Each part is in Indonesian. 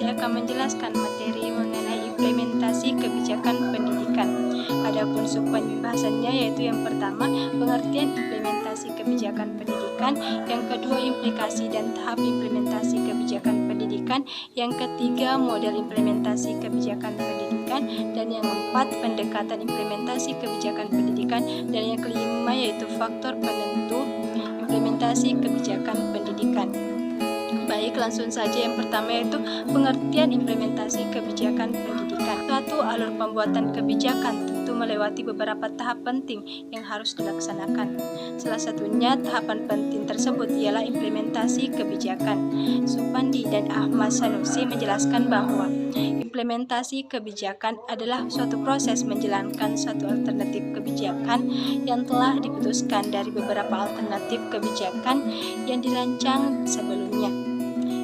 masih akan menjelaskan materi mengenai implementasi kebijakan pendidikan. Adapun sub pembahasannya yaitu yang pertama, pengertian implementasi kebijakan pendidikan, yang kedua, implikasi dan tahap implementasi kebijakan pendidikan, yang ketiga, model implementasi kebijakan pendidikan, dan yang keempat, pendekatan implementasi kebijakan pendidikan, dan yang kelima yaitu faktor penentu implementasi kebijakan pendidikan. Baik, langsung saja. Yang pertama yaitu pengertian implementasi kebijakan pendidikan. Suatu alur pembuatan kebijakan tentu melewati beberapa tahap penting yang harus dilaksanakan. Salah satunya tahapan penting tersebut ialah implementasi kebijakan. Supandi dan Ahmad Sanusi menjelaskan bahwa implementasi kebijakan adalah suatu proses menjalankan suatu alternatif kebijakan yang telah diputuskan dari beberapa alternatif kebijakan yang dirancang sebelumnya.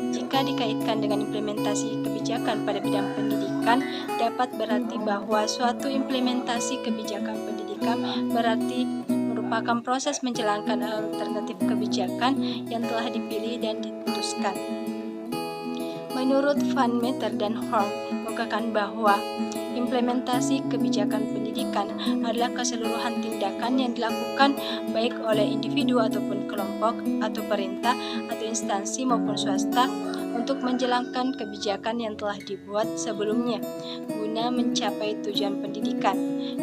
Jika dikaitkan dengan implementasi kebijakan pada bidang pendidikan, dapat berarti bahwa suatu implementasi kebijakan pendidikan berarti merupakan proses menjalankan alternatif kebijakan yang telah dipilih dan diputuskan. Menurut Van Meter dan Horn mengungkapkan bahwa implementasi kebijakan pendidikan adalah keseluruhan tindakan yang dilakukan baik oleh individu ataupun kelompok atau perintah atau instansi maupun swasta untuk menjalankan kebijakan yang telah dibuat sebelumnya guna mencapai tujuan pendidikan.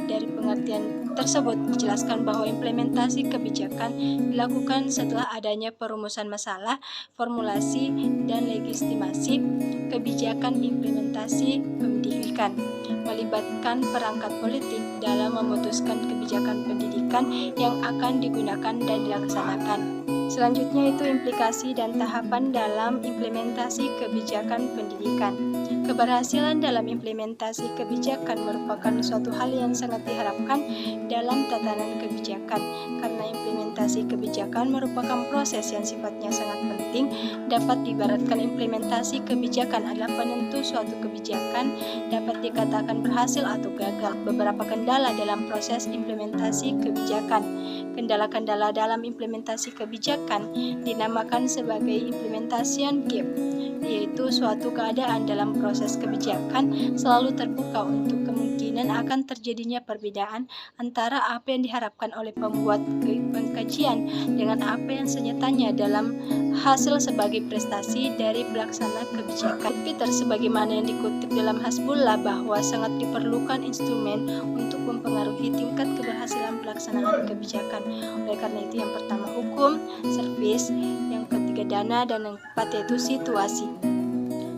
Dari pengertian tersebut dijelaskan bahwa implementasi kebijakan dilakukan setelah adanya perumusan masalah, formulasi, dan legitimasi kebijakan implementasi pendidikan, melibatkan perangkat politik dalam memutuskan kebijakan pendidikan yang akan digunakan dan dilaksanakan. Selanjutnya itu implikasi dan tahapan dalam implementasi kebijakan pendidikan. Keberhasilan dalam implementasi kebijakan merupakan suatu hal yang sangat diharapkan dalam tatanan kebijakan, karena implementasi kebijakan merupakan proses yang sifatnya sangat penting. Dapat diibaratkan implementasi kebijakan adalah penentu suatu kebijakan dapat dikatakan berhasil atau gagal. Beberapa kendala dalam proses implementasi kebijakan. Kendala-kendala dalam implementasi kebijakan dinamakan sebagai implementation gap, yaitu suatu keadaan dalam proses kebijakan selalu terbuka untuk kemungkinan akan terjadinya perbedaan antara apa yang diharapkan oleh pembuat pengkajian dengan apa yang senyatanya dalam hasil sebagai prestasi dari pelaksana kebijakan. Peter sebagaimana yang dikutip dalam Hasbullah bahwa sangat diperlukan instrumen untuk mempengaruhi tingkat keberhasilan pelaksanaan kebijakan. Oleh karena itu, yang pertama hukum, servis, yang ketiga dana, dan yang keempat yaitu situasi.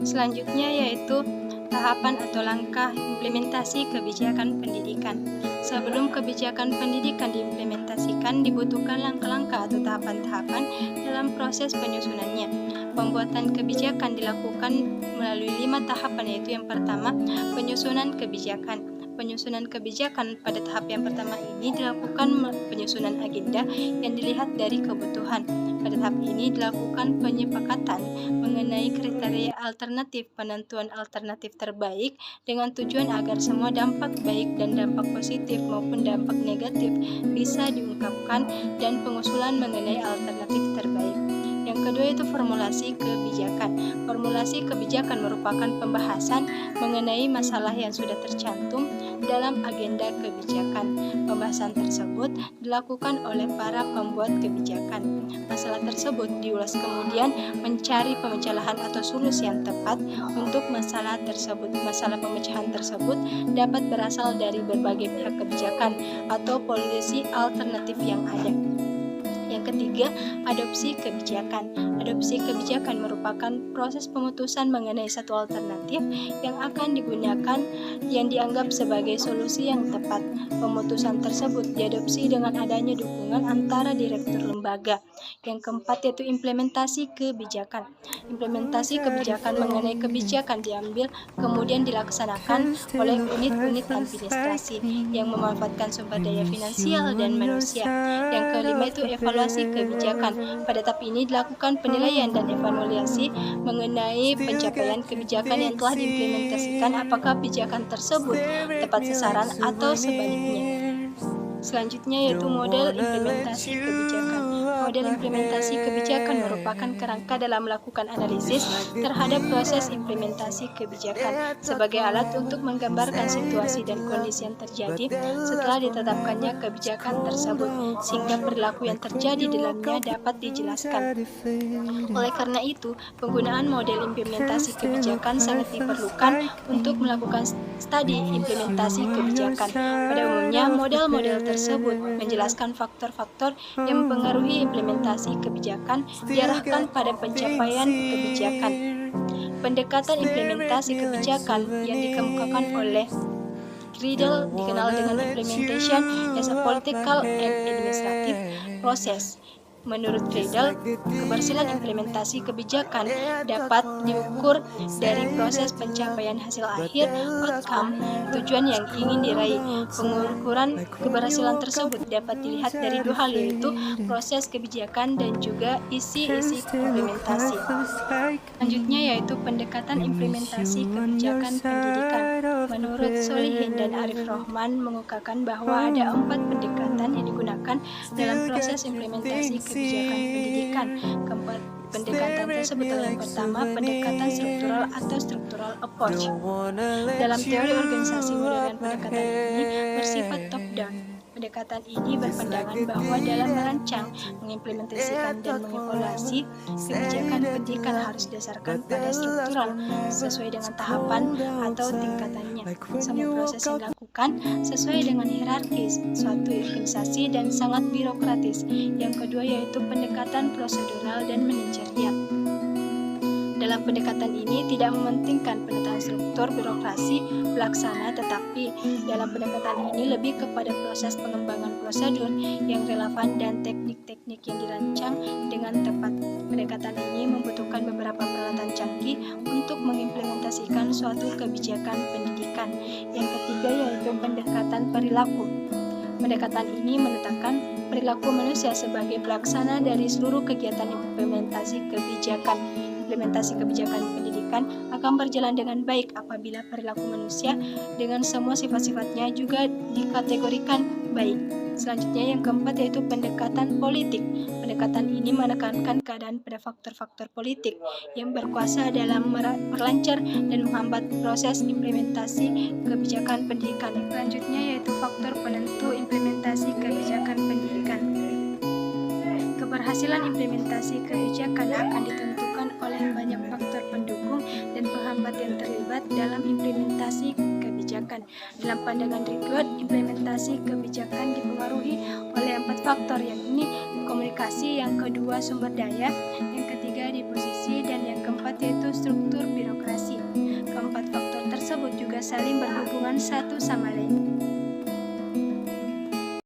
Selanjutnya yaitu tahapan atau langkah implementasi kebijakan pendidikan. Sebelum kebijakan pendidikan diimplementasikan, dibutuhkan langkah-langkah atau tahapan-tahapan dalam proses penyusunannya. Pembuatan kebijakan dilakukan melalui 5 tahapan, yaitu yang pertama, penyusunan kebijakan. Penyusunan kebijakan pada tahap yang pertama ini dilakukan penyusunan agenda yang dilihat dari kebutuhan. Pada tahap ini dilakukan penyepakatan mengenai kriteria alternatif, penentuan alternatif terbaik dengan tujuan agar semua dampak baik dan dampak positif maupun dampak negatif bisa diungkapkan, dan pengusulan mengenai alternatif terbaik. Yang kedua itu formulasi kebijakan. Formulasi kebijakan merupakan pembahasan mengenai masalah yang sudah tercantum dalam agenda kebijakan. Pembahasan tersebut dilakukan oleh para pembuat kebijakan. Masalah tersebut diulas kemudian mencari pemecahan atau solusi yang tepat untuk masalah tersebut. Masalah pemecahan tersebut dapat berasal dari berbagai pihak kebijakan atau polisi alternatif yang ada. Yang ketiga, adopsi kebijakan. Adopsi kebijakan merupakan proses pemutusan mengenai satu alternatif yang akan digunakan yang dianggap sebagai solusi yang tepat. Pemutusan tersebut diadopsi dengan adanya dukungan antara direktur lembaga. Yang keempat yaitu implementasi kebijakan. Implementasi kebijakan mengenai kebijakan diambil kemudian dilaksanakan oleh unit-unit administrasi yang memanfaatkan sumber daya finansial dan manusia. Yang kelima itu evaluasi kebijakan. Pada tahap ini dilakukan penilaian dan evaluasi mengenai pencapaian kebijakan yang telah diimplementasikan, apakah kebijakan tersebut tepat sasaran atau sebaliknya. Selanjutnya yaitu model implementasi kebijakan. Model model implementasi kebijakan merupakan kerangka dalam melakukan analisis terhadap proses implementasi kebijakan sebagai alat untuk menggambarkan situasi dan kondisi yang terjadi setelah ditetapkannya kebijakan tersebut, sehingga perilaku yang terjadi dalamnya dapat dijelaskan. Oleh karena itu, penggunaan model implementasi kebijakan sangat diperlukan untuk melakukan studi implementasi kebijakan. Pada umumnya, model-model tersebut menjelaskan faktor-faktor yang mempengaruhi implementasi kebijakan diarahkan pada pencapaian kebijakan. Pendekatan implementasi kebijakan yang dikemukakan oleh Riedel dikenal dengan implementation as a political and administrative process. Menurut Riedel, keberhasilan implementasi kebijakan dapat diukur dari proses pencapaian hasil akhir (outcome), tujuan yang ingin diraih. Pengukuran keberhasilan tersebut dapat dilihat dari dua hal, yaitu proses kebijakan dan juga isi-isi implementasi. Selanjutnya yaitu pendekatan implementasi kebijakan pendidikan. Menurut Solihin dan Arif Rohman mengungkapkan bahwa ada 4 pendekatan yang digunakan dalam proses implementasi kebijakan pendidikan. Keempat pendekatan tersebut adalah yang pertama, pendekatan struktural atau structural approach. Dalam teori organisasi modern, pendekatan ini bersifat top-down. Pendekatan ini berpandangan bahwa dalam merancang, mengimplementasikan, dan mengevaluasi kebijakan pendidikan harus didasarkan pada struktural sesuai dengan tahapan atau tingkatannya. Semua proses yang dilakukan sesuai dengan hierarkis suatu organisasi dan sangat birokratis. Yang kedua yaitu pendekatan prosedural dan manajerial. Dalam pendekatan ini tidak mementingkan penataan struktur birokrasi pelaksana, tetapi dalam pendekatan ini lebih kepada proses pengembangan prosedur yang relevan dan teknik-teknik yang dirancang dengan tepat. Pendekatan ini membutuhkan beberapa peralatan canggih untuk mengimplementasikan suatu kebijakan pendidikan. Yang ketiga yaitu pendekatan perilaku. Pendekatan ini menetapkan perilaku manusia sebagai pelaksana dari seluruh kegiatan implementasi kebijakan. Implementasi kebijakan pendidikan akan berjalan dengan baik apabila perilaku manusia dengan semua sifat-sifatnya juga dikategorikan baik. Selanjutnya yang keempat yaitu pendekatan politik. Pendekatan ini menekankan keadaan pada faktor-faktor politik yang berkuasa dalam melancar dan menghambat proses implementasi kebijakan pendidikan. Selanjutnya yaitu faktor penentu implementasi kebijakan pendidikan. Keberhasilan implementasi kebijakan akan ditentukan oleh banyak faktor pendukung dan penghambat yang terlibat dalam implementasi kebijakan. Dalam pandangan Ridwan, implementasi kebijakan dipengaruhi oleh 4 faktor, yakni komunikasi, yang kedua sumber daya, yang ketiga disposisi, dan yang keempat yaitu struktur birokrasi. Keempat faktor tersebut juga saling berhubungan satu sama lain.